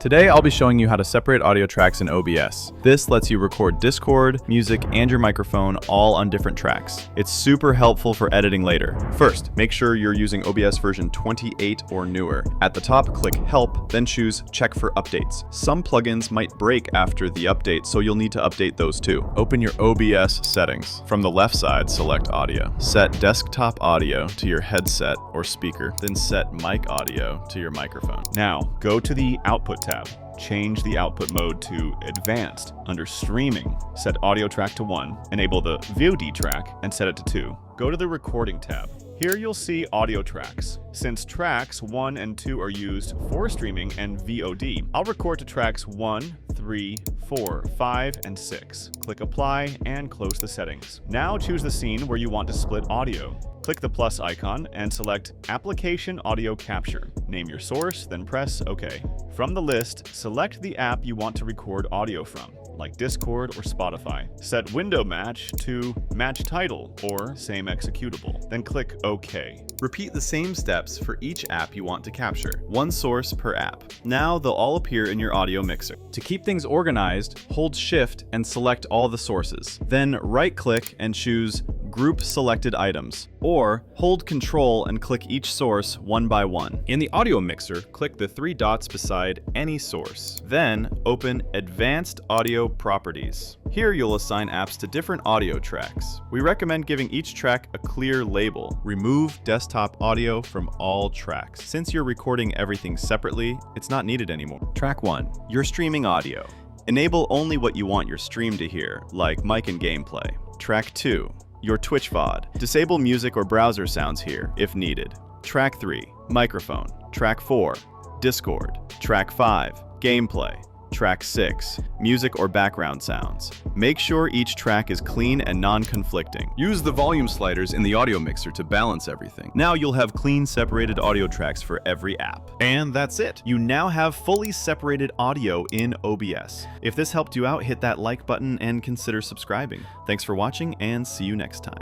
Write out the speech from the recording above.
Today I'll be showing you how to separate audio tracks in OBS. This lets you record Discord, music, and your microphone all on different tracks. It's super helpful for editing later. First, make sure you're using OBS version 28 or newer. At the top, click Help, then choose Check for Updates. Some plugins might break after the update, so you'll need to update those too. Open your OBS settings. From the left side, select Audio. Set desktop audio to your headset or speaker, then set mic audio to your microphone. Now, go to the Output tab. Change the output mode to Advanced. Under Streaming, set Audio track to 1, enable the VOD track, and set it to 2. Go to the Recording tab. Here you'll see audio tracks. Since tracks 1 and 2 are used for streaming and VOD, I'll record to tracks 1, 3, 4, 5, and 6. Click Apply and close the settings. Now choose the scene where you want to split audio. Click the plus icon and select Application Audio Capture. Name your source, then press OK. From the list, select the app you want to record audio from, like Discord or Spotify. Set Window Match to Match Title or Same Executable, then click OK. Repeat the same steps for each app you want to capture. One source per app. Now they'll all appear in your audio mixer. To keep things organized, hold Shift and select all the sources. Then right-click and choose Group Selected Items, or hold Control and click each source one by one. In the audio mixer, click the 3 dots beside any source. Then open Advanced Audio Properties. Here you'll assign apps to different audio tracks. We recommend giving each track a clear label. Remove desktop audio from all tracks. Since you're recording everything separately, it's not needed anymore. Track 1, your streaming audio. Enable only what you want your stream to hear, like mic and gameplay. Track 2, your Twitch VOD. Disable music or browser sounds here, if needed. Track 3, microphone. Track 4, Discord. Track 5, gameplay. Track 6, music or background sounds. Make sure each track is clean and non-conflicting. Use the volume sliders in the audio mixer to balance everything. Now you'll have clean, separated audio tracks for every app. And that's it. You now have fully separated audio in OBS. If this helped you out, hit that like button and consider subscribing. Thanks for watching, and see you next time.